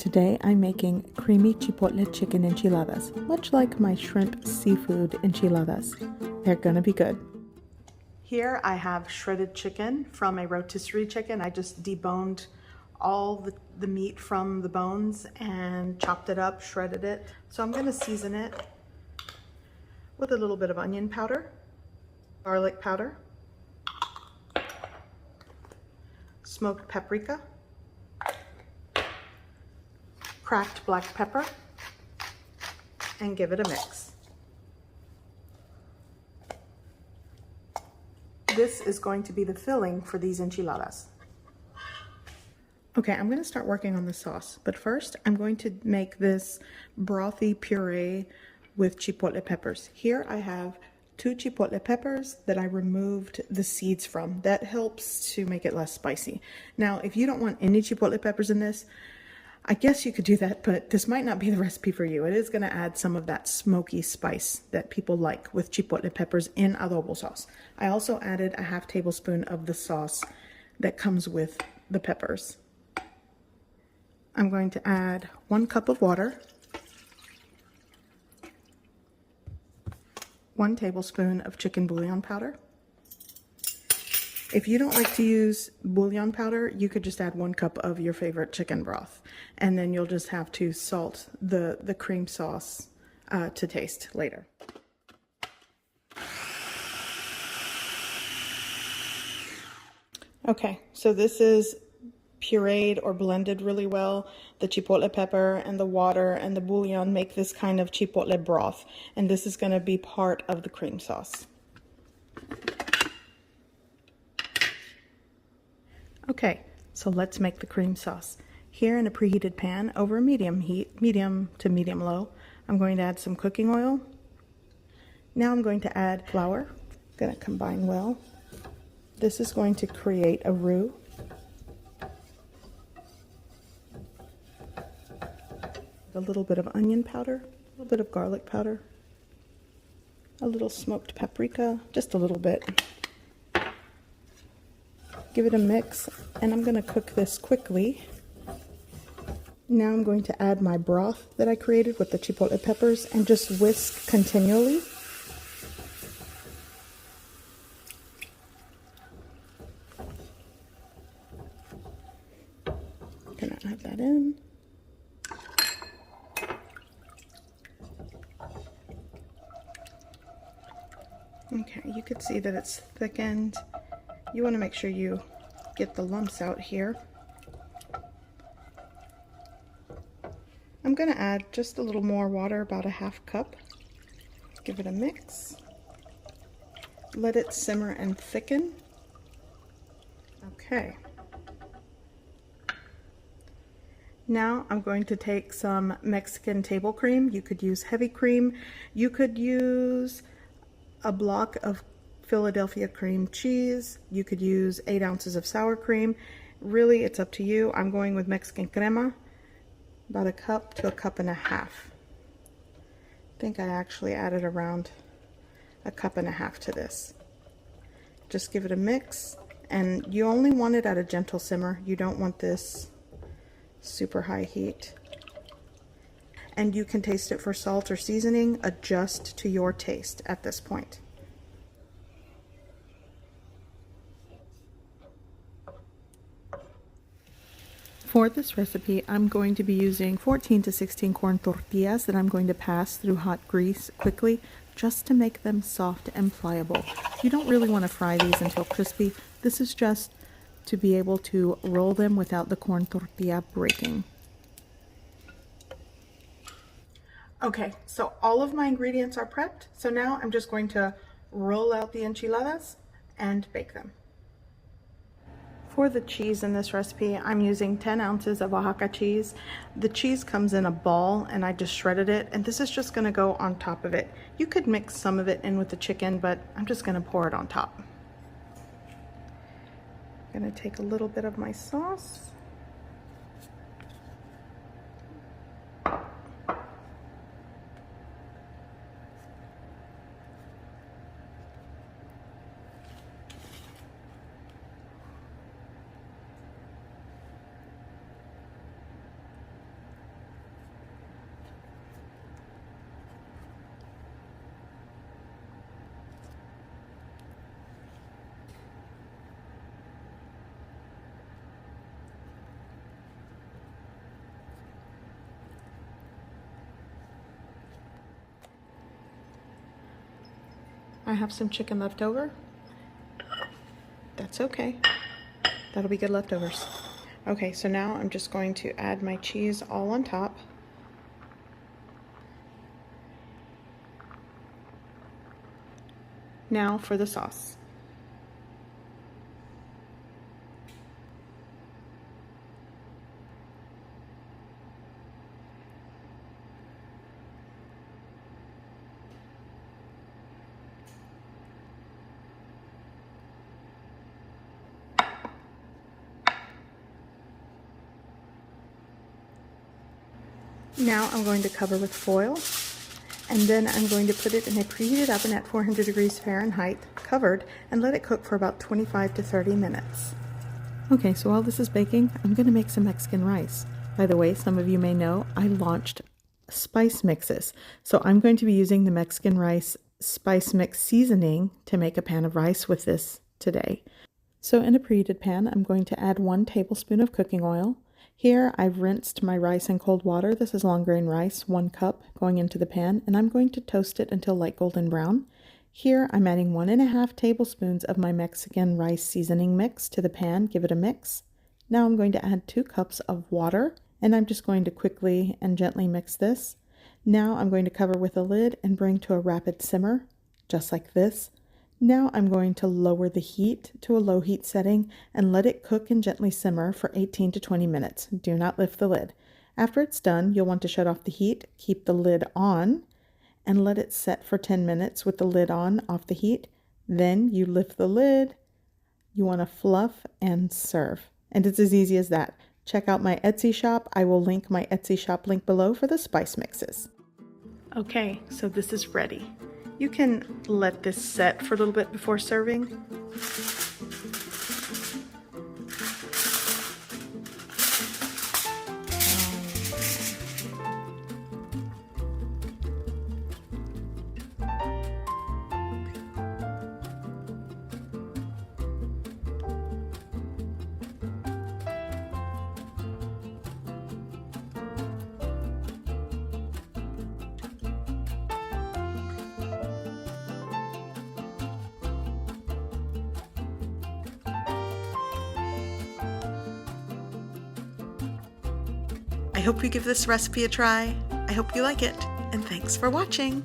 Today I'm making creamy chipotle chicken enchiladas, much like my shrimp seafood enchiladas. They're gonna be good. Here I have shredded chicken from a rotisserie chicken. I just deboned all the meat from the bones and chopped it up, shredded it. So I'm gonna season it with a little bit of onion powder, garlic powder, smoked paprika, cracked black pepper, and give it a mix. This is going to be the filling for these enchiladas. Okay, I'm going to start working on the sauce, but first I'm going to make this brothy puree with chipotle peppers. Here I have 2 chipotle peppers that I removed the seeds from. That helps to make it less spicy. Now, if you don't want any chipotle peppers in this, I guess you could do that, but this might not be the recipe for you. It is going to add some of that smoky spice that people like with chipotle peppers in adobo sauce. I also added a half tablespoon of the sauce that comes with the peppers. I'm going to add 1 cup of water, 1 tablespoon of chicken bouillon powder. If you don't like to use bouillon powder, you could just add 1 cup of your favorite chicken broth, and then you'll just have to salt the cream sauce to taste later. Okay, so this is pureed or blended really well. The chipotle pepper and the water and the bouillon make this kind of chipotle broth, and this is going to be part of the cream sauce. Okay, so let's make the cream sauce. Here in a preheated pan over medium heat, medium to medium low, I'm going to add some cooking oil. Now I'm going to add flour. I'm going to combine well. This is going to create a roux. A little bit of onion powder, a little bit of garlic powder, a little smoked paprika, just a little bit. Give it a mix, and I'm going to cook this quickly. Now I'm going to add my broth that I created with the chipotle peppers and just whisk continually. Gonna add that in. Okay, you can see that it's thickened. You want to make sure you get the lumps out here. I'm going to add just a little more water, about a half cup. Give it a mix. Let it simmer and thicken. Okay. Now I'm going to take some Mexican table cream. You could use heavy cream. You could use a block of Philadelphia cream cheese. You could use 8 ounces of sour cream. Really, it's up to you. I'm going with Mexican crema, about a cup to a cup and a half. I think I actually added around a cup and a half to this. Just give it a mix, and you only want it at a gentle simmer. You don't want this super high heat. And you can taste it for salt or seasoning. Adjust to your taste at this point. For this recipe, I'm going to be using 14 to 16 corn tortillas that I'm going to pass through hot grease quickly just to make them soft and pliable. You don't really want to fry these until crispy. This is just to be able to roll them without the corn tortilla breaking. Okay, so all of my ingredients are prepped. So now I'm just going to roll out the enchiladas and bake them. For the cheese in this recipe, I'm using 10 ounces of Oaxaca cheese. The cheese comes in a ball and I just shredded it, and this is just gonna go on top of it. You could mix some of it in with the chicken, but I'm just gonna pour it on top. I'm gonna take a little bit of my sauce. I have some chicken left over. That's okay. That'll be good leftovers. Okay, so now I'm just going to add my cheese all on top. Now for the sauce. Now I'm going to cover with foil, and then I'm going to put it in a preheated oven at 400 degrees Fahrenheit, covered, and let it cook for about 25 to 30 minutes. Okay, so while this is baking, I'm going to make some Mexican rice. By the way, some of you may know I launched spice mixes, so I'm going to be using the Mexican rice spice mix seasoning to make a pan of rice with this today. So in a preheated pan, I'm going to add 1 tablespoon of cooking oil. Here I've rinsed my rice in cold water. This is long grain rice, 1 cup going into the pan, and I'm going to toast it until light golden brown. Here I'm adding 1.5 tablespoons of my Mexican rice seasoning mix to the pan. Give it a mix. Now I'm going to add 2 cups of water, and I'm just going to quickly and gently mix this. Now I'm going to cover with a lid and bring to a rapid simmer, just like this. Now I'm going to lower the heat to a low heat setting and let it cook and gently simmer for 18 to 20 minutes. Do not lift the lid. After it's done, you'll want to shut off the heat, keep the lid on, and let it set for 10 minutes with the lid on off the heat. Then you lift the lid, you want to fluff and serve. And it's as easy as that. Check out my Etsy shop. I will link my Etsy shop link below for the spice mixes. Okay, so this is ready. You can let this set for a little bit before serving. I hope you give this recipe a try. I hope you like it, and thanks for watching.